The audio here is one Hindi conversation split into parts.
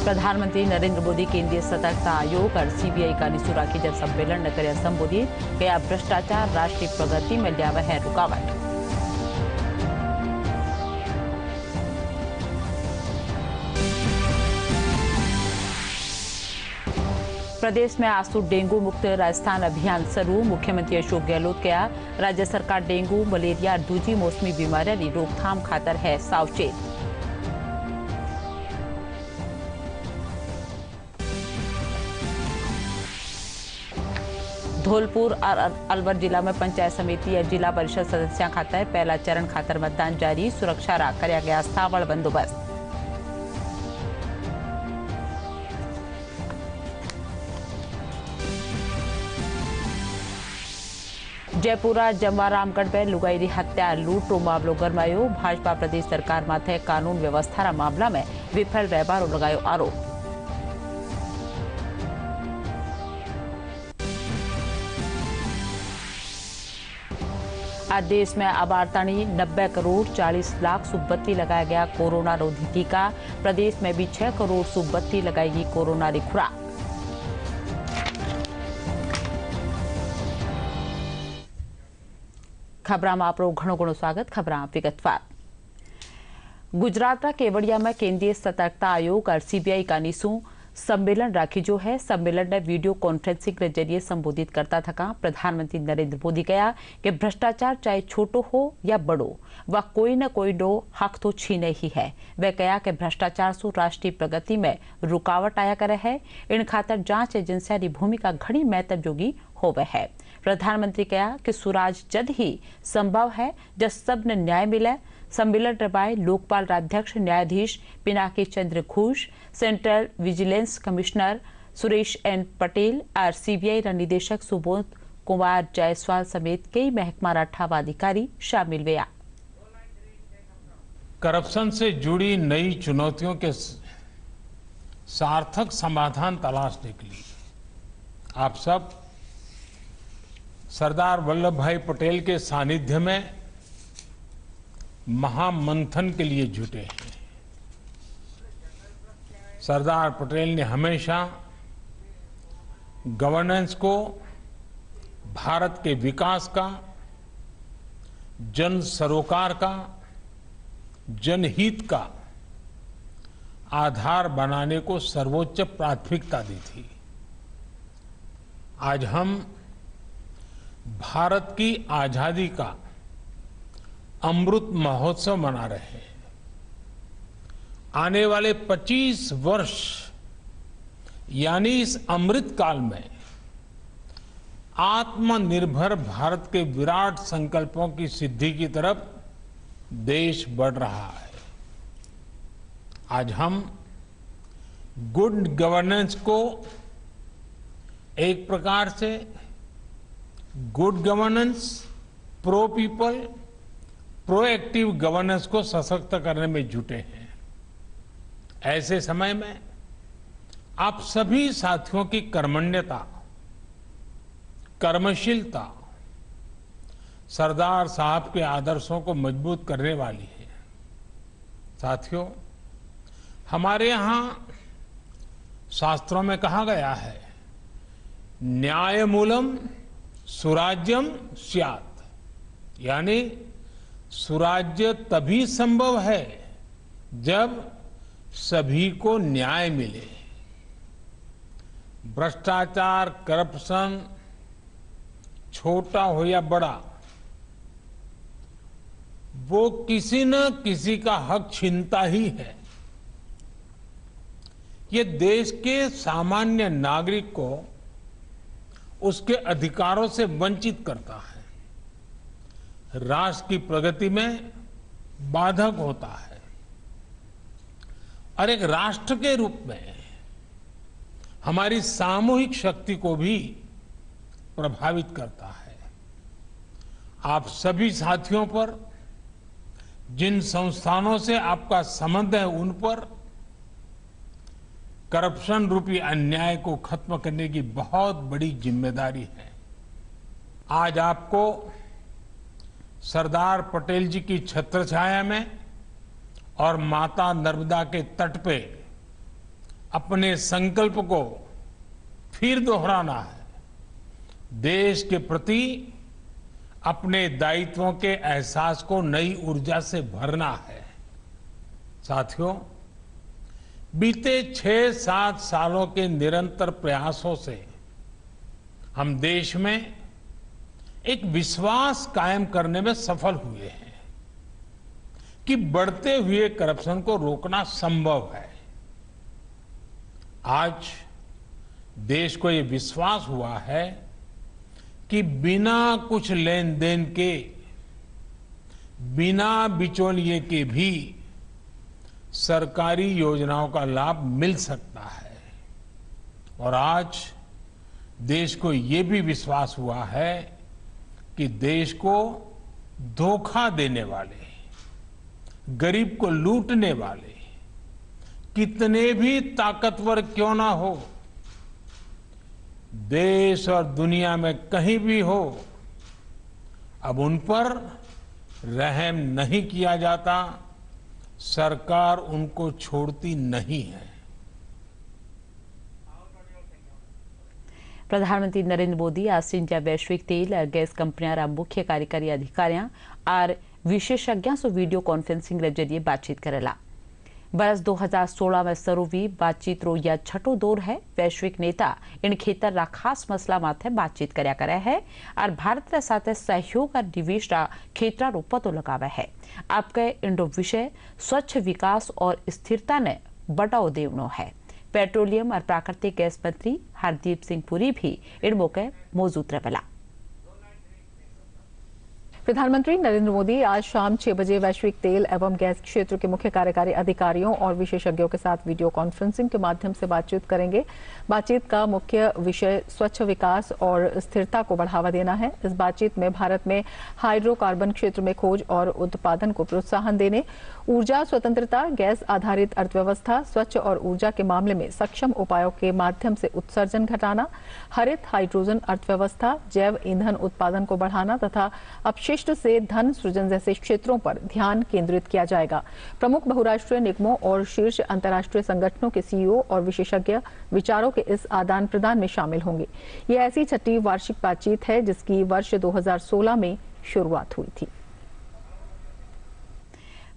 प्रधानमंत्री नरेंद्र मोदी केंद्रीय सतर्कता आयोग और सीबीआई का निसूरा की जब सम्मेलन न करे संबोधित गया भ्रष्टाचार राष्ट्रीय प्रगति में लिया है रुकावट। प्रदेश में आज डेंगू मुक्त राजस्थान अभियान शुरू। मुख्यमंत्री अशोक गहलोत कहा राज्य सरकार डेंगू मलेरिया और दूजी मौसमी बीमारियों की रोकथाम खातर है सावचेत। धौलपुर और अलवर जिला में पंचायत समिति और जिला परिषद सदस्यों खातर पहला चरण खातर मतदान जारी। सुरक्षा रा कराया गया स्थावड़ बंदोबस्त। जयपुरा जमवारामगढ़ में लुगाई हत्या लूट रो मामलो गरमायो। भाजपा प्रदेश सरकार माथे कानून व्यवस्था मामला में विफल रहबारो लगायो आरोप। आज देश में अबारतानी 90 करोड़ 40 लाख सुबत्ती लगाया गया कोरोना रोधी टीका। प्रदेश में भी 6 करोड़ सुबत्ती लगाएगी कोरोना री खुराक। खबरां में आपरो घणो घणो स्वागत। खबरां विगतवार। गुजरात केवड़िया में केंद्रीय सतर्कता आयोग और सीबीआई का निसू सम्मेलन राखी जो है। सम्मेलन ने वीडियो कॉन्फ्रेंसिंग के जरिए संबोधित करता थका प्रधानमंत्री नरेंद्र मोदी कहा कि भ्रष्टाचार चाहे छोटो हो या बड़ो वह कोई न कोई दो हक तो छीने ही है। वह कहा कि भ्रष्टाचार से राष्ट्रीय प्रगति में रुकावट आया करे है। इन खातर जांच एजेंसियों की भूमिका घनी महत्व जोगी होवे है। प्रधानमंत्री कहा कि सुराज जद ही संभव है जब सबने न्याय मिले। सम्मेलन रवाए लोकपाल अध्यक्ष न्यायाधीश Pinaki Chandra Ghosh, central vigilance commissioner Suresh N Patel और सीबीआई निदेशक सुबोध कुमार जायसवाल समेत कई महकमा अठावा अधिकारी शामिल हुआ। करप्शन से जुड़ी नई चुनौतियों के सार्थक समाधान तलाशने के लिए आप सब सरदार वल्लभ भाई पटेल के सानिध्य में महामंथन के लिए जुटे हैं। सरदार पटेल ने हमेशा गवर्नेंस को भारत के विकास का, जन सरोकार का, जनहित का आधार बनाने को सर्वोच्च प्राथमिकता दी थी। आज हम भारत की आजादी का अमृत महोत्सव मना रहे हैं। आने वाले 25 वर्ष यानी इस अमृत काल में आत्मनिर्भर भारत के विराट संकल्पों की सिद्धि की तरफ देश बढ़ रहा है। आज हम गुड गवर्नेंस को एक प्रकार से good governance, pro people, proactive governance को सशक्त करने में जुटे हैं। ऐसे समय में आप सभी साथियों की कर्मण्यता, कर्मशीलता सरदार साहब के आदर्शों को मजबूत करने वाली है। साथियों, हमारे यहां शास्त्रों में कहा गया है, न्यायमूलम सुराज्यम स्यात्, यानी सुराज्य तभी संभव है जब सभी को न्याय मिले। भ्रष्टाचार, करप्शन छोटा हो या बड़ा, वो किसी न किसी का हक छीनता ही है। ये देश के सामान्य नागरिक को उसके अधिकारों से वंचित करता है, राष्ट्र की प्रगति में बाधक होता है और एक राष्ट्र के रूप में हमारी सामूहिक शक्ति को भी प्रभावित करता है। आप सभी साथियों पर, जिन संस्थानों से आपका संबंध है, उन पर करप्शन रूपी अन्याय को खत्म करने की बहुत बड़ी जिम्मेदारी है। आज आपको सरदार पटेल जी की छत्रछाया में और माता नर्मदा के तट पे अपने संकल्प को फिर दोहराना है, देश के प्रति अपने दायित्वों के एहसास को नई ऊर्जा से भरना है। साथियों, बीते 6-7 सालों के निरंतर प्रयासों से हम देश में एक विश्वास कायम करने में सफल हुए हैं कि बढ़ते हुए करप्शन को रोकना संभव है। आज देश को ये विश्वास हुआ है कि बिना कुछ लेन देन के, बिना बिचौलिए के भी सरकारी योजनाओं का लाभ मिल सकता है। और आज देश को ये भी विश्वास हुआ है कि देश को धोखा देने वाले, गरीब को लूटने वाले कितने भी ताकतवर क्यों ना हो, देश और दुनिया में कहीं भी हो, अब उन पर रहम नहीं किया जाता, सरकार उनको छोड़ती नहीं है। प्रधानमंत्री नरेंद्र मोदी आज सिंजा वैश्विक तेल और गैस कंपनियां मुख्य कार्यकारी अधिकारियां और विशेषज्ञों से वीडियो कॉन्फ्रेंसिंग के जरिए बातचीत करेला। बरस 2016 में शुरू हुई बातचीत रो यह छठो दौर है। वैश्विक नेता इन खेतर रा खास मसला माथे बातचीत कर्या करे है और भारत रे साथे सहयोग और निवेश रा क्षेत्र रो पतो लगावे है। आपके इंडो विषय स्वच्छ विकास और स्थिरता ने बढ़ावा देवनो है। पेट्रोलियम और प्राकृतिक गैस मंत्री हरदीप सिंह पुरी भी इन मौके मौजूद रहेला। प्रधानमंत्री नरेंद्र मोदी आज शाम 6 बजे वैश्विक तेल एवं गैस क्षेत्र के मुख्य कार्यकारी अधिकारियों और विशेषज्ञों के साथ वीडियो कॉन्फ्रेंसिंग के माध्यम से बातचीत करेंगे। बातचीत का मुख्य विषय स्वच्छ विकास और स्थिरता को बढ़ावा देना है। इस बातचीत में भारत में हाइड्रोकार्बन क्षेत्र में खोज और उत्पादन को प्रोत्साहन देने, ऊर्जा स्वतंत्रता, गैस आधारित अर्थव्यवस्था, स्वच्छ और ऊर्जा के मामले में सक्षम उपायों के माध्यम से उत्सर्जन घटाना, हरित हाइड्रोजन अर्थव्यवस्था, जैव ईंधन उत्पादन को बढ़ाना तथा अपशिष्ट से धन सृजन जैसे क्षेत्रों पर ध्यान केंद्रित किया जाएगा। प्रमुख बहुराष्ट्रीय निगमों और शीर्ष अंतर्राष्ट्रीय संगठनों के सीईओ और विशेषज्ञ विचारों के इस आदान प्रदान में शामिल होंगे। ये ऐसी छठी वार्षिक बातचीत है जिसकी वर्ष 2016 में शुरुआत हुई थी।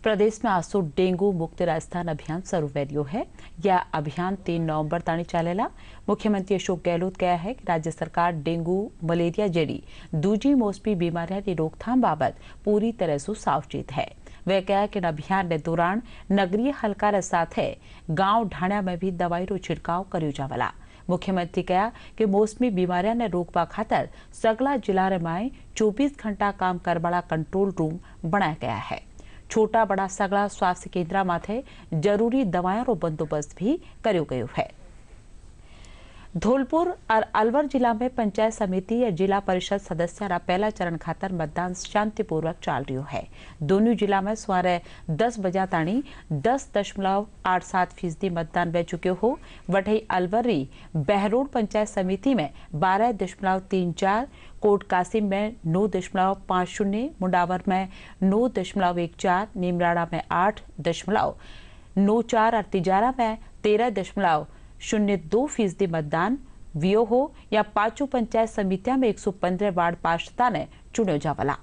प्रदेश में आज से डेंगू मुक्त राजस्थान अभियान शुरू वेरियो है। यह अभियान 3 नवंबर ताणी चलेला। मुख्यमंत्री अशोक गहलोत कहा है कि राज्य सरकार डेंगू, मलेरिया जड़ी दूजी मौसमी बीमारियों की रोकथाम बाबत पूरी तरह से सावचेत है। वह कहा कि अभियान के दौरान नगरीय हल्का के साथ गांव ढाणिया में भी दवाई रो छिड़काव करियो जावला। मुख्यमंत्री कहा कि मौसमी बीमारियों ने रोकवा खातर सगला जिला में 24 घंटा काम करवाला कंट्रोल रूम बनाया गया है। छोटा बड़ा सगड़ा स्वास्थ्य केंद्र माथे जरूरी दवाओं रो बंदोबस्त भी करियो गयो है। धौलपुर और अलवर जिला में पंचायत समिति या जिला परिषद सदस्य रा पहला चरण खातर मतदान शांतिपूर्वक चल रही है। दोनों जिला में सवारे 10 बजे ताणी 10.87% मतदान बह चुके हो। वही अलवरी बहरोड पंचायत समिति में 12.34, कोट कासिम में 9.50, मुंडावर में 9.14, नीमराड़ा में 8.94 और तिजारा में 13.02% मतदान वियो हो। या पांचों पंचायत समितियां में 115 वार्ड पार्षदा ने चुनो जावला।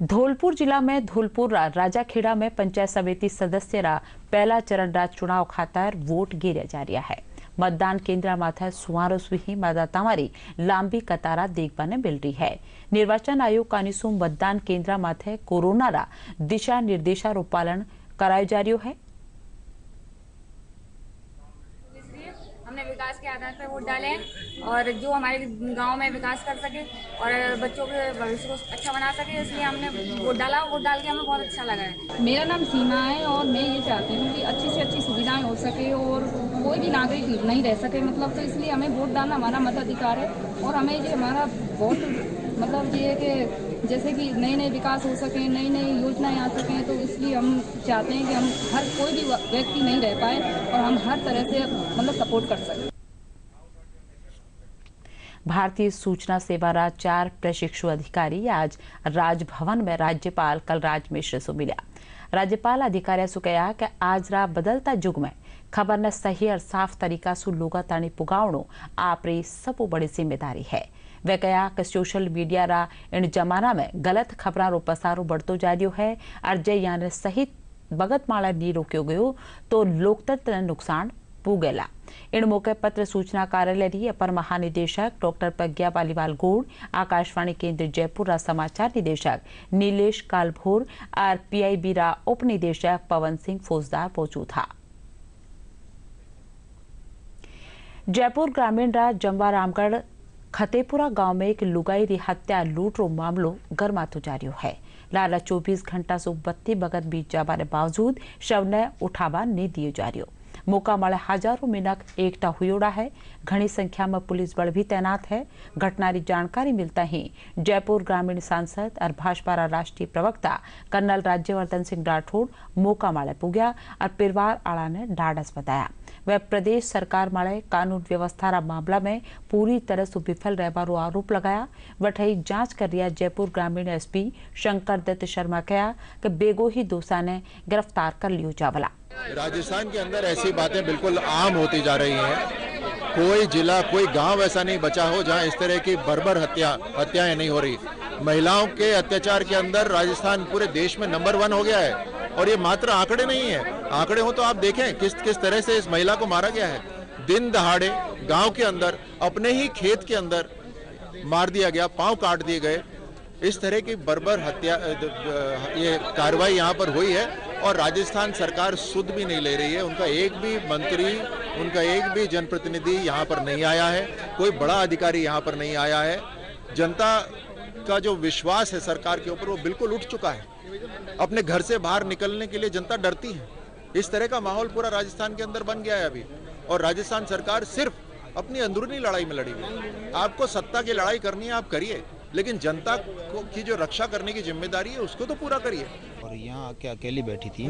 धौलपुर जिला में धौलपुर राजाखेड़ा में पंचायत समिति सदस्य रा पहला चरण राज चुनाव खातर वोट गिरा जा रहा है। मतदान केंद्र माथे सुमारो सुही मतदाताओं लांबी कतारा देखने ने मिल रही है। निर्वाचन आयोग का निसु मतदान केंद्र माथे कोरोना रा दिशा निर्देशा पालन करायो जा रही है। हमने विकास के आधार पर वोट डाले और जो हमारे गांव में विकास कर सके और बच्चों के भविष्य को अच्छा बना सके, इसलिए हमने वोट डाला। वोट डाल के हमें बहुत अच्छा लगा है। मेरा नाम सीमा है और मैं ये चाहती हूँ कि अच्छी से अच्छी सुविधाएं हो सके और कोई भी नागरिक नहीं रह सके, मतलब तो इसलिए हमें वोट डालना हमारा मताधिकार है। और हमें ये हमारा वोट मतलब ये है कि जैसे कि नए नए विकास हो सके, नई नई योजनाएं आ सकें, तो इसलिए हम चाहते हैं कि हम हर कोई भी व्यक्ति नहीं रह पाए और हम हर तरह से मतलब सपोर्ट कर सकें। भारतीय सूचना सेवा 4 प्रशिक्षु अधिकारी आज राजभवन में राज्यपाल कलराज मिश्र से मिला। राज्यपाल अधिकारियों से कहा कि आज रा बदलता युग में खबर ने सही और साफ तरीका से लोगा ताणी पुगावणो आपरी सबू बड़ी जिम्मेदारी है। वे कहा कि सोशल मीडिया रा इन जमाना में गलत खबरों रो पसारो बढ़तो जा रही है और जे याने सही बगत माला नहीं रोक्यो गयो तो लोकतंत्र ने नुकसान पुगेला। इन मौके पत्र सूचना कार्यालय री अपर महानिदेशक डॉक्टर प्रज्ञा पालीवाल गौड़, आकाशवाणी केंद्र जयपुर रा समाचार निदेशक नीलेश कालभोर और पीआईबी रा उप निदेशक पवन सिंह फौजदार पहुंचू था। जयपुर ग्रामीण रा जमवा रामगढ़ खतेपुरा गांव में एक लुगाई री हत्या लूट रो मामलो गरमातो जा रह्यो है। लाला 24 घंटा से बत्ती बगत बीत जाने बावजूद शव ने उठावा नहीं दियो जा रह्यो। मौका मळे हजारों मिनक एकटा हुयोड़ा है। घनी संख्या में पुलिस बल भी तैनात है। घटना की जानकारी मिलता ही जयपुर ग्रामीण सांसद और भाजपा राष्ट्रीय प्रवक्ता कर्नल राज्यवर्धन सिंह राठौड़ मौका मळे पुग्या और परिवार आला ने ढाढ़स बताया। वह प्रदेश सरकार माळे कानून व्यवस्था रा मामला में पूरी तरह से विफल रहबारो आरोप लगाया। वठई जांच कर रहा जयपुर ग्रामीण एसपी शंकर दत्त शर्मा कहा कि बेगो ही दोषा ने गिरफ्तार कर लियो जावला। राजस्थान के अंदर ऐसी बातें बिल्कुल आम होती जा रही हैं। कोई जिला कोई गांव ऐसा नहीं बचा हो जहां इस तरह की बर्बर हत्याएं नहीं हो रही। महिलाओं के अत्याचार के अंदर राजस्थान पूरे देश में नंबर 1 हो गया है। और ये मात्र आंकड़े नहीं है, आंकड़े हो तो आप देखें किस तरह से इस महिला को मारा गया है। दिन दहाड़े गांव के अंदर अपने ही खेत के अंदर मार दिया गया, पांव काट दिए गए। इस तरह की बर्बर हत्या ये कार्रवाई यहाँ पर हुई है और राजस्थान सरकार सुध भी नहीं ले रही है। उनका एक भी मंत्री, उनका एक भी जनप्रतिनिधि यहाँ पर नहीं आया है, कोई बड़ा अधिकारी यहाँ पर नहीं आया है। जनता का जो विश्वास है सरकार के ऊपर वो बिल्कुल उठ चुका है। अपने घर से बाहर निकलने के लिए जनता डरती है। इस तरह का माहौल पूरा राजस्थान के अंदर बन गया है अभी। और राजस्थान सरकार सिर्फ अपनी अंदरूनी लड़ाई में लड़ी है। आपको सत्ता की लड़ाई करनी है, आप करिए, लेकिन जनता की जो रक्षा करने की जिम्मेदारी है उसको तो पूरा करिए। और यहाँ आके अकेली बैठी थी,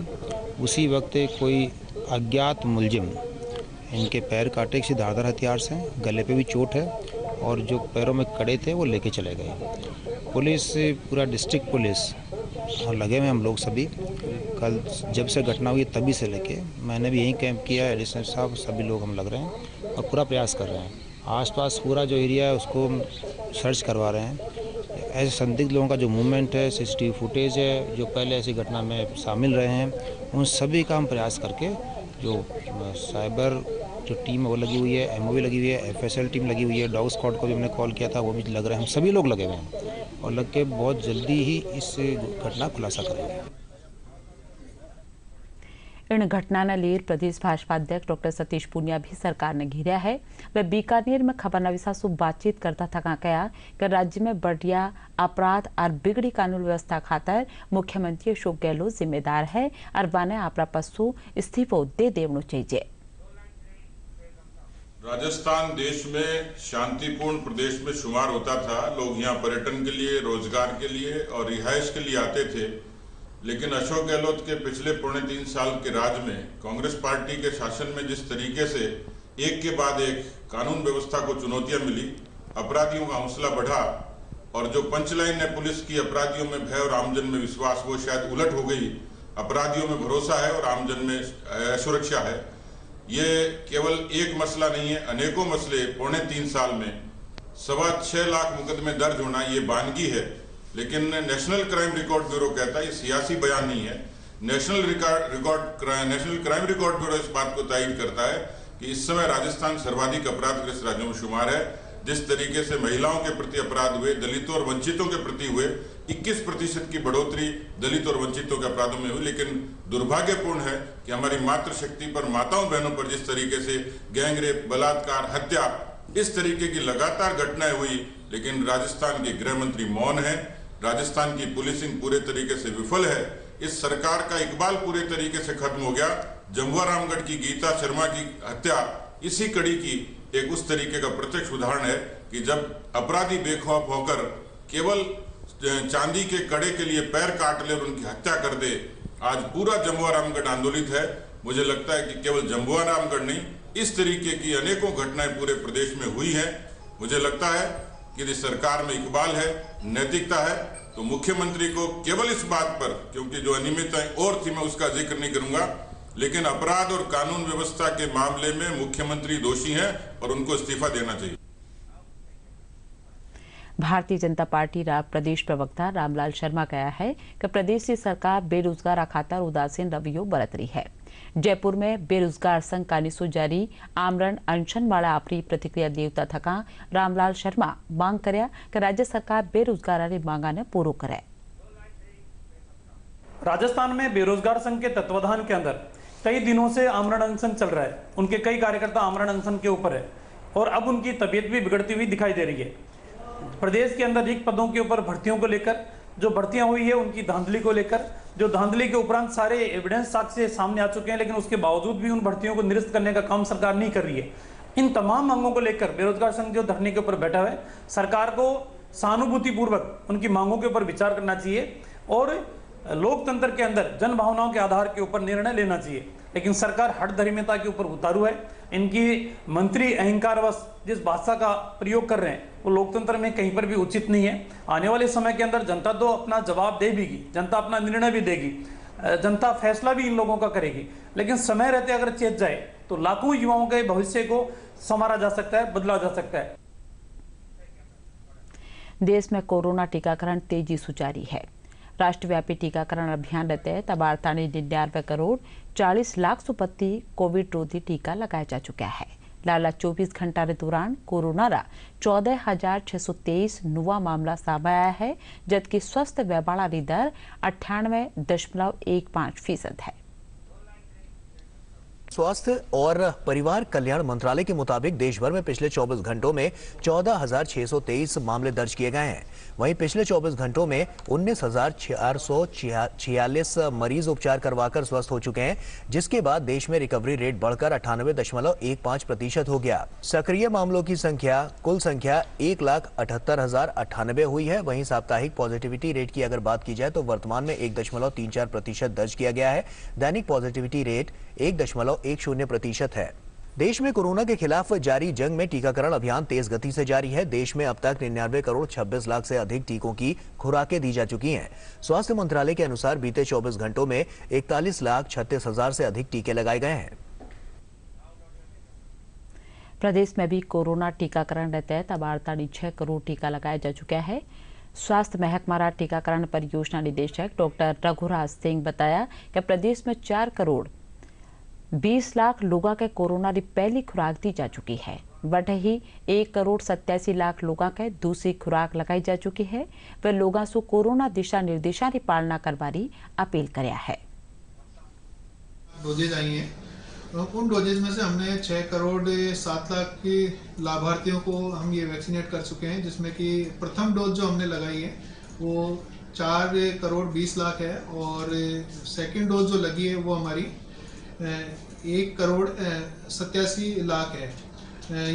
उसी वक्त कोई अज्ञात मुलजिम इनके पैर काटे किसी धारदार हथियार से, गले पे भी चोट है और जो पैरों में कड़े थे वो लेके चले गए। पुलिस, पूरा डिस्ट्रिक्ट पुलिस और लगे हुए हम लोग सभी। कल जब से घटना हुई तभी से लेके मैंने भी यहीं कैंप किया है, एडिशनल साहब सभी लोग हम लग रहे हैं और पूरा प्रयास कर रहे हैं। आसपास पूरा जो एरिया है उसको सर्च करवा रहे हैं। ऐसे संदिग्ध लोगों का जो मूवमेंट है, सीसीटीवी फुटेज है, जो पहले ऐसी घटना में शामिल रहे हैं, उन सभी का हम प्रयास करके जो साइबर जो टीम है वो लगी हुई है, एमओवी लगी हुई है, एफएसएल टीम लगी हुई है, डॉग स्क्वाड को भी हमने कॉल किया था, वो भी लग रहे हैं। हम सभी लोग लगे हुए हैं और लग के बहुत जल्दी ही इस घटना खुलासा करेंगे। इन घटना ने लेर प्रदेश भाजपा अध्यक्ष डॉक्टर सतीश पूनिया भी सरकार ने घेरा है। वह बीकानेर में खबरनवीसा से बातचीत करता था कहा कि राज्य में बढ़िया अपराध और बिगड़ी कानून व्यवस्था खातर मुख्यमंत्री अशोक गहलोत जिम्मेदार है और वाने आपरा पस्सू इस्तीफो दे देवनो चाहिए। राजस्थान देश में शांतिपूर्ण प्रदेश में शुमार होता था। लोग यहाँ पर्यटन के लिए, रोजगार के लिए और रिहाइश के लिए आते थे। लेकिन अशोक गहलोत के पिछले 3.25 साल के राज में कांग्रेस पार्टी के शासन में जिस तरीके से एक के बाद एक कानून व्यवस्था को चुनौतियां मिली, अपराधियों का हौसला बढ़ा और जो पंचलाइन है पुलिस की, अपराधियों में भय और आमजन में विश्वास, वो शायद उलट हो गई। अपराधियों में भरोसा है और आमजन में असुरक्षा है। ये केवल एक मसला नहीं है, अनेकों मसले 3.25 साल में 6.25 लाख मुकदमे दर्ज होना ये बानगी है। लेकिन नेशनल क्राइम रिकॉर्ड ब्यूरो कहता है, ये सियासी बयान नहीं है, नेशनल क्राइम रिकॉर्ड ब्यूरो इस बात को तायद करता है कि इस समय राजस्थान सर्वाधिक अपराधग्रस्त राज्यों में शुमार है। जिस तरीके से महिलाओं के प्रति अपराध हुए, दलितों और वंचितों के प्रति हुए, 21% की बढ़ोतरी दलित और वंचितों के अपराधों में हुई। लेकिन दुर्भाग्यपूर्ण है कि हमारी मातृशक्ति पर, माताओं बहनों पर जिस तरीके से गैंगरेप, बलात्कार, हत्या, इस तरीके की लगातार घटनाएं हुई, लेकिन राजस्थान के गृह मंत्री मौन है। राजस्थान की पुलिसिंग पूरे तरीके से विफल है। इस सरकार का इकबाल पूरे तरीके से खत्म हो गया। जमुआ रामगढ़ की गीता शर्मा की हत्या इसी कड़ी की एक उस तरीके का प्रत्यक्ष उदाहरण है कि जब अपराधी बेखौफ होकर केवल चांदी के कड़े के लिए पैर काट ले और उनकी हत्या कर दे। आज पूरा जमुआ रामगढ़ आंदोलित है। मुझे लगता है कि केवल जमुआ रामगढ़ नहीं, इस तरीके की अनेकों घटनाएं पूरे प्रदेश में हुई हैं। मुझे लगता है कि यदि सरकार में इकबाल है, नैतिकता है, तो मुख्यमंत्री को केवल इस बात पर, क्योंकि जो अनियमितताएं और थी मैं उसका जिक्र नहीं करूंगा, लेकिन अपराध और कानून व्यवस्था के मामले में मुख्यमंत्री दोषी हैं और उनको इस्तीफा देना चाहिए। भारतीय जनता पार्टी प्रदेश प्रवक्ता रामलाल शर्मा कहा है कि प्रदेश की सरकार बेरोजगार खातर उदासीन रवैयो बरत रही है। जयपुर में बेरोजगार संघ कानीसू जारी आमरण अनशन वाला आपरी प्रतिक्रिया देवता थका रामलाल शर्मा मांग कर्या कि राज्य सरकार बेरोजगार मांगा ने पूरो करे। राजस्थान में बेरोजगार संघ के तत्वाधान के अंदर कई दिनों से आमरण अनशन चल रहा है। उनके कई कार्यकर्ता आमरण अनशन के ऊपर है और अब उनकी तबीयत भी बिगड़ती हुई दिखाई दे रही है। प्रदेश के अंदर रिक्त पदों के ऊपर भर्तियों को लेकर जो भर्तियां हुई है उनकी धांधली को लेकर, जो धांधली के उपरांत सारे एविडेंस साक्ष्य सामने आ चुके हैं, लेकिन उसके बावजूद भी उन भर्तियों को निरस्त करने का काम सरकार नहीं कर रही है। इन तमाम मांगों को लेकर बेरोजगार संघ जो धरने के ऊपर बैठा है, सरकार को सहानुभूतिपूर्वक उनकी मांगों के ऊपर विचार करना चाहिए और लोकतंत्र के अंदर जन भावनाओं के आधार के ऊपर निर्णय लेना चाहिए। लेकिन सरकार हठधर्मिता के ऊपर उतारू है। इनकी मंत्री अहंकारवश जिस भाषा का प्रयोग कर रहे हैं वो लोकतंत्र में कहीं पर भी उचित नहीं है। आने वाले समय के अंदर जनता तो अपना जवाब दे भी, जनता अपना निर्णय भी देगी, जनता फैसला भी इन लोगों का करेगी, लेकिन समय रहते अगर चेत जाए तो लाखों युवाओं के भविष्य को संवारा जा सकता है, बदला जा सकता है। देश में कोरोना टीकाकरण तेजी से जारी है। राष्ट्रव्यापी टीकाकरण अभियान के तहत अब 99 करोड़ 40 लाख से पत्ती कोविड रोधी टीका लगाया जा चुका है। लाला 24 घंटा के दौरान कोरोना रा 14,623 नुआ मामला सामने आया है, जबकि स्वस्थ व्यवहार की दर 98.15% है। स्वास्थ्य और परिवार कल्याण मंत्रालय के मुताबिक देश भर में पिछले 24 घंटों में 14,623 मामले दर्ज किए गए हैं। वहीं पिछले 24 घंटों में 19,446 मरीज उपचार करवाकर स्वस्थ हो चुके हैं, जिसके बाद देश में रिकवरी रेट बढ़कर 98.15% हो गया। सक्रिय मामलों की संख्या कुल संख्या 1,78,098 हुई है। वहीं साप्ताहिक पॉजिटिविटी रेट की अगर बात की जाए तो वर्तमान में 1.34% दर्ज किया गया है। दैनिक पॉजिटिविटी रेट 1.10% है। देश में कोरोना के खिलाफ जारी जंग में टीकाकरण अभियान तेज गति से जारी है। देश में अब तक 99 करोड़ 26 लाख से अधिक टीकों की खुराकें दी जा चुकी हैं। स्वास्थ्य मंत्रालय के अनुसार बीते 24 घंटों में 41,36,000 से अधिक टीके लगाए गए हैं। प्रदेश में भी कोरोना टीकाकरण के तहत अब 6 करोड़ टीका लगाया जा चुका है। स्वास्थ्य महकमा टीकाकरण परियोजना निदेशक डॉक्टर रघुराज सिंह बताया कि प्रदेश में 4 करोड़ 20 लाख लोगों के कोरोना की पहली खुराक दी जा चुकी है। वह ही 1 करोड़ 87 लाख लोगों के दूसरी खुराक लगाई जा चुकी है। वह लोगों से कोरोना दिशा निर्देशों की पालना करवाने अपील कराया है। डोजेज आई हैं, उन डोजेज में से हमने 6 करोड़ 7 लाख के लाभार्थियों को हम ये वैक्सीनेट कर चुके हैं, जिसमें कि प्रथम डोज जो हमने लगाई है वो 4 करोड़ 20 लाख है और सेकंड डोज जो लगी है वो हमारी 1 करोड़ 87 लाख है।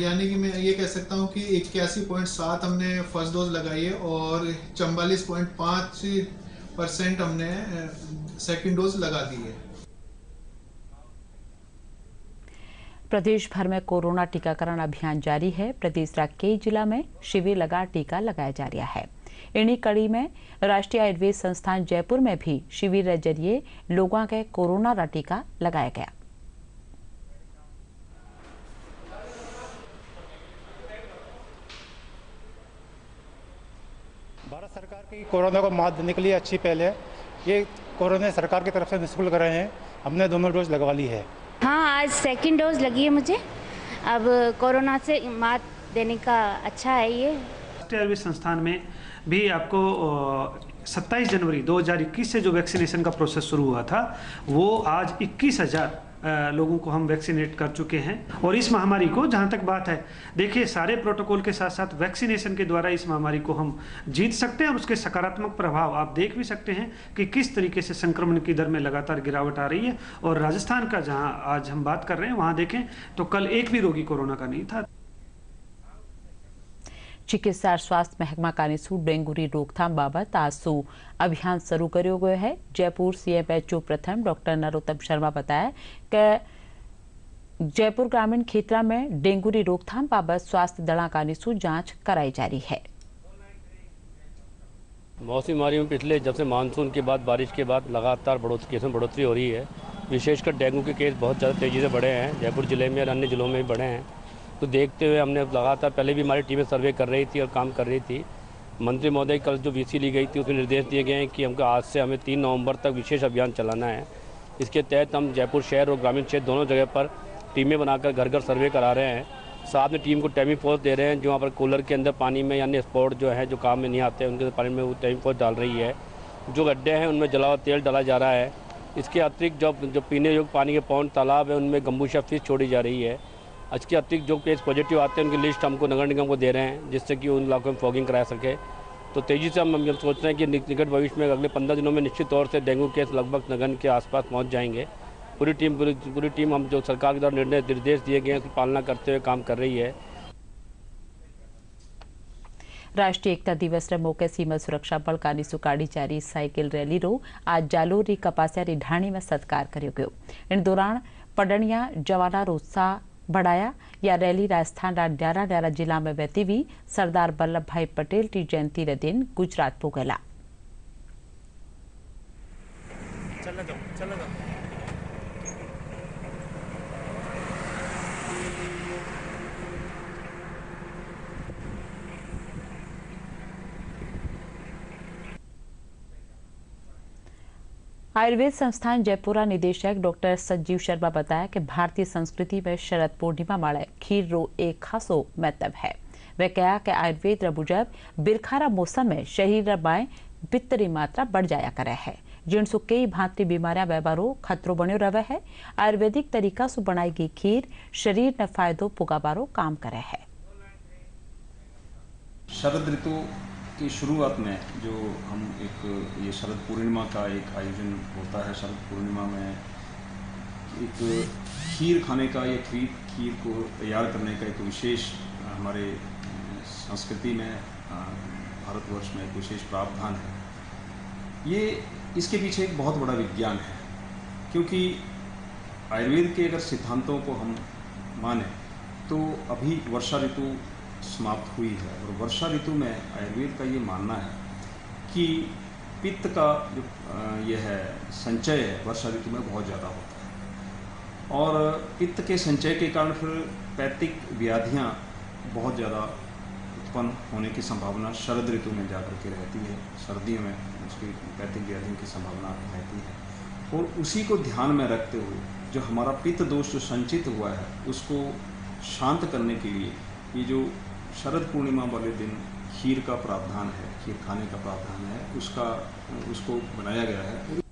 यानी कि मैं ये कह सकता हूँ कि 81.7 हमने फर्स्ट डोज लगाई है और 44.5% हमने सेकंड डोज लगा दी है। प्रदेश भर में कोरोना टीकाकरण अभियान जारी है। प्रदेश का कई जिला में शिविर लगा टीका लगाया जा रहा है। इन्हीं कड़ी में राष्ट्रीय आयुर्वेद संस्थान जयपुर में भी शिविर के जरिए लोगों के कोरोना का टीका लगाया गया। भारत सरकार की कोरोना को मात देने के लिए अच्छी पहल है। ये कोरोना सरकार की तरफ से निःशुल्क कर रहे हैं। हमने दोनों डोज लगवा ली है। हाँ, आज सेकंड डोज लगी है मुझे। अब कोरोना से मात देने का अच्छा है ये। राष्ट्रीय आयुर्वेद संस्थान में भी आपको 27 जनवरी 2021 से जो वैक्सीनेशन का प्रोसेस शुरू हुआ था वो आज 21,000 लोगों को हम वैक्सीनेट कर चुके हैं। और इस महामारी को जहां तक बात है, देखिए सारे प्रोटोकॉल के साथ साथ वैक्सीनेशन के द्वारा इस महामारी को हम जीत सकते हैं और उसके सकारात्मक प्रभाव आप देख भी सकते हैं कि किस तरीके से संक्रमण की दर में लगातार गिरावट आ रही है। और राजस्थान का जहां आज हम बात कर रहे हैं वहां देखें तो कल एक भी रोगी कोरोना का नहीं था। चिकित्सा और स्वास्थ्य महकमा कानीसू डेंगू की रोकथाम बाबत आज सु अभियान शुरू किया गया है। जयपुर CMHO प्रथम डॉक्टर नरोत्तम शर्मा बताया कि जयपुर ग्रामीण क्षेत्र में डेंगू की रोकथाम बाबत स्वास्थ्य दल का निशु जांच कराई जा रही है। मौसमी बीमारियों में पिछले जब से मानसून के बाद बारिश के बाद लगातार केसों में बढ़ोतरी हो रही है। विशेषकर डेंगू के केस बहुत ज़्यादा तेज़ी से बढ़े हैं, जयपुर जिले में और अन्य जिलों में भी बढ़े हैं। तो देखते हुए हमने लगातार पहले भी हमारी टीमें सर्वे कर रही थी और काम कर रही थी। मंत्री महोदय कल जो वीसी ली गई थी उसमें निर्देश दिए गए हैं कि हमको आज से हमें 3 नवंबर तक विशेष अभियान चलाना है। इसके तहत हम जयपुर शहर और ग्रामीण क्षेत्र दोनों जगह पर टीमें बनाकर घर घर सर्वे करा रहे हैं। साथ में टीम को टैमी फोर्स दे रहे हैं, जो वहाँ पर कूलर के अंदर पानी में यानी स्पॉट जो है जो काम में नहीं आते उनके पानी में वो टैमी फोर्स डाल रही है। जो गड्ढे हैं उनमें जला हुआ तेल डाला जा रहा है। इसके अतिरिक्त जो पीने योग्य पानी के पौंड तालाब है उनमें गंबूशा फिश छोड़ी जा रही है। इसके अतिरिक्त जो केस पॉजिटिव आते हैं उनकी लिस्ट हमको नगर निगम को दे रहे हैं, जिससे कि उन इलाकों में फॉगिंग करा सके। तो तेज़ी से हम सोच रहे हैं कि निकट भविष्य में अगले 15 दिनों में निश्चित तौर से डेंगू केस लगभग नगर के आसपास पहुंच जाएंगे। पूरी टीम हम जो सरकार के द्वारा निर्देश दिए गए हैं उसकी पालना करते हुए काम कर रही है। राष्ट्रीय एकता दिवस रे मौके सीमा सुरक्षा बल का निसुकाड़ी जारी साइकिल रैली रो आज जालोर री कपासिया री ढाणी में सत्कार कर्यो गयो। इन दौरान पडणिया जवाना रो उत्साह बढ़ाया। या रैली राजस्थान रा न्यारा जिला में बहती हुई सरदार वल्लभ भाई पटेल की जयंती रे दिन गुजरात पुगेला। आयुर्वेद संस्थान जयपुरा निदेशक डॉक्टर संजीव शर्मा बताया कि भारतीय संस्कृति में शरद पूर्णिमा माळे खीर रो एक खासो महत्व है। वे कहा कि आयुर्वेद मुजब बिरखारा मौसम में शरीर में पित्त री मात्रा बढ़ जाया करे है, जिनसु कई भांति बीमारियां व्यवहारो खतरो बन्यो रहे है। आयुर्वेदिक तरीका से बनाई गई खीर शरीर ने फायदो पुगाबारो काम करे है। शरद ऋतु की शुरुआत में जो हम ये शरद पूर्णिमा का एक आयोजन होता है। शरद पूर्णिमा में एक खीर खाने का या खीर को तैयार करने का एक विशेष हमारे संस्कृति में भारतवर्ष में एक विशेष प्रावधान है। इसके पीछे एक बहुत बड़ा विज्ञान है, क्योंकि आयुर्वेद के अगर सिद्धांतों को हम माने तो अभी वर्षा ऋतु समाप्त हुई है और वर्षा ऋतु में आयुर्वेद का ये मानना है कि पित्त का जो ये है संचय है वर्षा ऋतु में बहुत ज़्यादा होता है और पित्त के संचय के कारण फिर पैथिक व्याधियाँ बहुत ज़्यादा उत्पन्न होने की संभावना शरद ऋतु में जाकर के रहती है। सर्दियों में उसकी पैथिक व्याधियों की संभावना रहती है और उसी को ध्यान में रखते हुए जो हमारा पित्त दोष जो संचित हुआ है उसको शांत करने के लिए ये जो शरद पूर्णिमा वाले दिन खीर का प्रावधान है, खीर खाने का प्रावधान है, उसको बनाया गया है।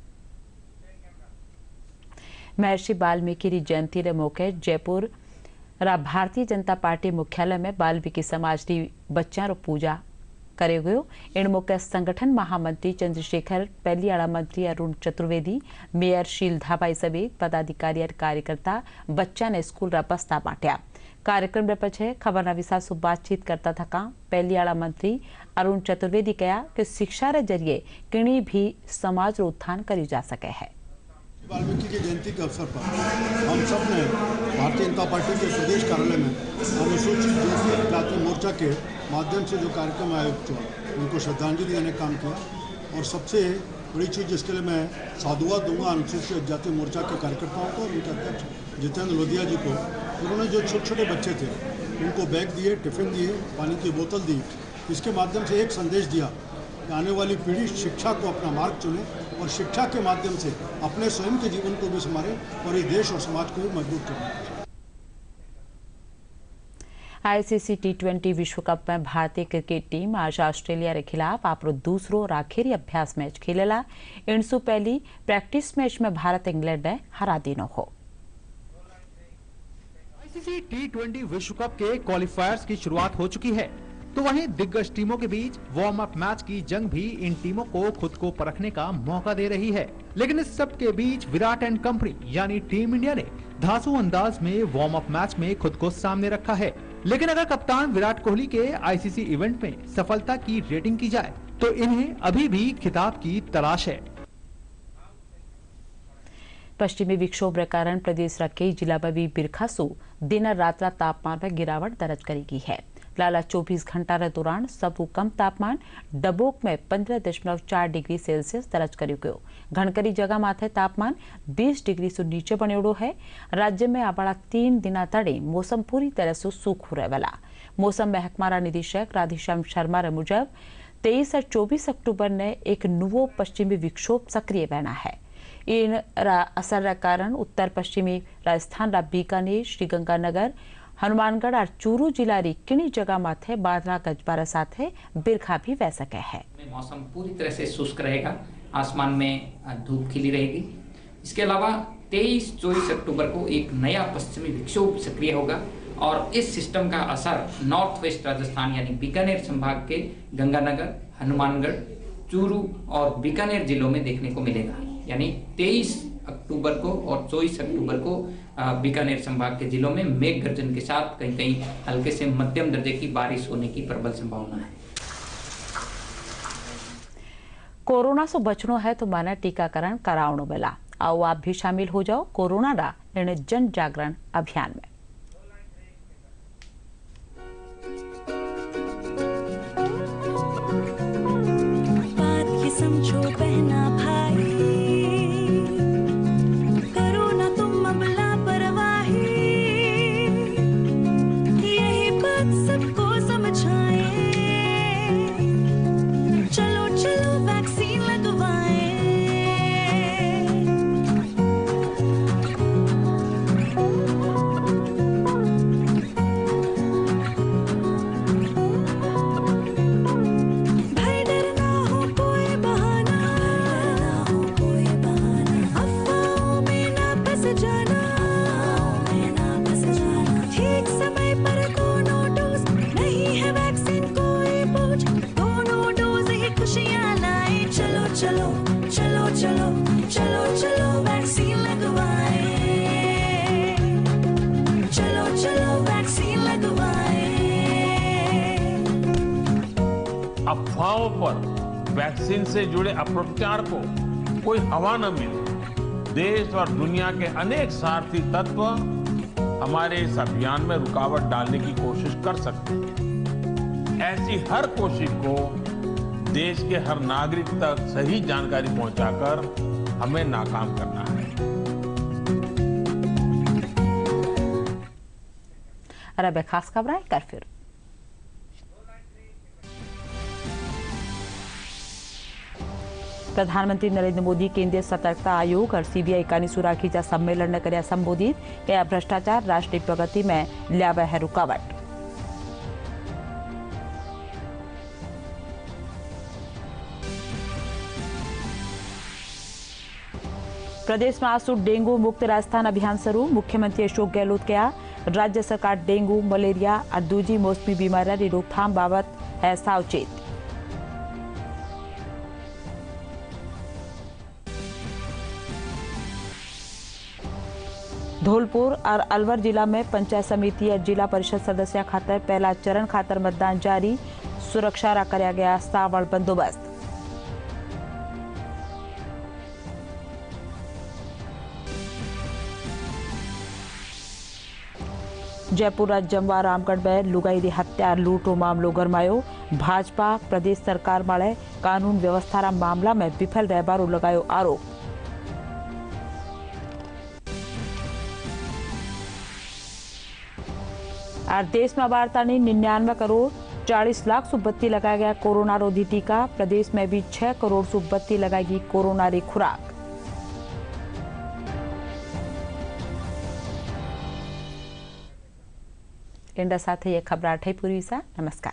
महर्षि वाल्मीकि की जयंती रे मौके जयपुर रा भारतीय जनता पार्टी मुख्यालय में वाल्मीकि समाज की बच्चा रो पूजा करे गयो। इन मौके संगठन महामंत्री चंद्रशेखर, पहलियाड़ा मंत्री अरुण चतुर्वेदी, मेयर शील धाबाई समेत पदाधिकारी और कार्यकर्ता बच्चा ने स्कूल रा बस्ता बांट्या। कार्यक्रम रे पछे खबरना विषय से बातचीत करता था पहलियाड़ा मंत्री अरुण चतुर्वेदी कहा कि शिक्षा रे जरिए किणी भी समाज रो उत्थान करी जा सके है। वाल्मीकि की जयंती के अवसर पर हम सब ने भारतीय जनता पार्टी के प्रदेश कार्यालय में अनुसूचित जाति मोर्चा के माध्यम से जो कार्यक्रम आयोजित हुआ उनको श्रद्धांजलि देने का काम किया और सबसे बड़ी चीज़ जिसके लिए मैं साधुवाद दूंगा अनुसूचित जाति मोर्चा के कार्यकर्ताओं को, उनके अध्यक्ष जितेंद्र लोधिया जी को। उन्होंने जो छोटे छोटे बच्चे थे उनको बैग दिए, टिफिन दिए, पानी की बोतल दी। इसके माध्यम से एक संदेश दिया कि आने वाली पीढ़ी शिक्षा को अपना मार्ग चुने और शिक्षा के माध्यम से अपने स्वयं के जीवन को भी संवारे और इस देश और समाज को भी मजबूत करें। आईसीसी T20 विश्व कप में भारतीय क्रिकेट टीम आज ऑस्ट्रेलिया के खिलाफ आपरो दूसरो और आखिरी अभ्यास मैच खेलेला। इनसु पहली प्रैक्टिस मैच में भारत इंग्लैंड ने हरा दिनो हो। आईसीसी T20 विश्व कप के क्वालिफायर्स की शुरुआत हो चुकी है, तो वहीं दिग्गज टीमों के बीच वार्म अप मैच की जंग भी इन टीमों को खुद को परखने का मौका दे रही है। लेकिन इस सब के बीच विराट एंड कंपनी यानी टीम इंडिया ने धांसू अंदाज में वार्म अप मैच में खुद को सामने रखा है। लेकिन अगर कप्तान विराट कोहली के आईसीसी इवेंट में सफलता की रेटिंग की जाए तो इन्हें अभी भी खिताब की तलाश है। पश्चिमी विक्षोभ कारण प्रदेश रा कई जिला में भी बिरखासु दिन रात तापमान में गिरावट दर्ज करी गई है। लाला 24 घंटा रे दौरान सबू कम तापमान डबोक में 15.4 डिग्री सेल्सियस दर्ज कर्यो गयो। घणकरी जगह माथे तापमान 20 डिग्री से नीचे बन्योड़ो है। राज्य में आवाड़ा 3 दिना तड़े मौसम पूरी तरह से सूखो रहेला। मौसम महकमा निदेशक राधेश्याम शर्मा रे मुजब 23 और 24 अक्टूबर ने एक नुवो पश्चिमी विक्षोभ सक्रिय बना है। इन असर कारण उत्तर पश्चिमी राजस्थान रा बीकानेर, श्रीगंगानगर, हनुमानगढ़ और चूरू जिला री किनी जगह माथे बादला गजबारा साथे बिरखा भी वह सके है। मौसम पूरी तरह से शुष्क रहेगा, आसमान में धूप खिली रहेगी। इसके अलावा 23-24 अक्टूबर को एक नया पश्चिमी विक्षोभ सक्रिय होगा और इस सिस्टम का असर नॉर्थ वेस्ट राजस्थान यानी बीकानेर संभाग के गंगानगर, हनुमानगढ़, चूरू और बीकानेर जिलों में देखने को मिलेगा। यानी 23 अक्टूबर को और 24 अक्टूबर को बीकानेर संभाग के जिलों में मेघ गर्जन के साथ कहीं कहीं हल्के से मध्यम दर्जे की बारिश होने की प्रबल संभावना है। कोरोना से बचनो है तो माना टीकाकरण करावनो बेला। आओ आप भी शामिल हो जाओ कोरोना रा जन जागरण अभियान में। बात ये समझो बहना भाई, करो ना तुम अब लापरवाही, यही बात सबको समझाएं, चलो चलो वैक्सीन लगवाएं। अफवाहों पर वैक्सीन से जुड़े अपप्रचार को कोई हवा न मिले। देश और दुनिया के अनेक सारथी तत्व हमारे इस अभियान में रुकावट डालने की कोशिश कर सकते हैं। ऐसी हर कोशिश को देश के हर नागरिक तक सही जानकारी पहुंचाकर हमें नाकाम करना है। और अब खास खबरें कर फिर प्रधानमंत्री नरेंद्र मोदी केंद्रीय सतर्कता आयोग और सीबीआई का सुराखीचा सम्मेलन ने कर्या संबोधित। कया भ्रष्टाचार राष्ट्रीय प्रगति में लावे है रुकावट। प्रदेश में आसु डेंगू मुक्त राजस्थान अभियान शुरू। मुख्यमंत्री अशोक गहलोत कहा राज्य सरकार डेंगू, मलेरिया और दूजी मौसमी बीमारियों की रोकथाम बाबत है सावचेत। धौलपुर और अलवर जिला में पंचायत समिति और जिला परिषद सदस्य खातर पहला चरण खातर मतदान जारी। सुरक्षा रा करया गया सावल बंदोबस्त। जयपुर जमवा रामगढ़ में लुगाई री हत्या और लूटो मामलो गरमायो। भाजपा प्रदेश सरकार माळे कानून व्यवस्था रा मामला में विफल रहबारो लगायो आरोप। और देश में वार्तानी 99 करोड़ 40 लाख सुबत्ती लगाया गया कोरोना रोधी टीका। प्रदेश में भी 6 करोड़ सुबत्ती लगाएगी कोरोना री खुराक। इंडा साथे ये खबर आठे पूरी सा। नमस्कार।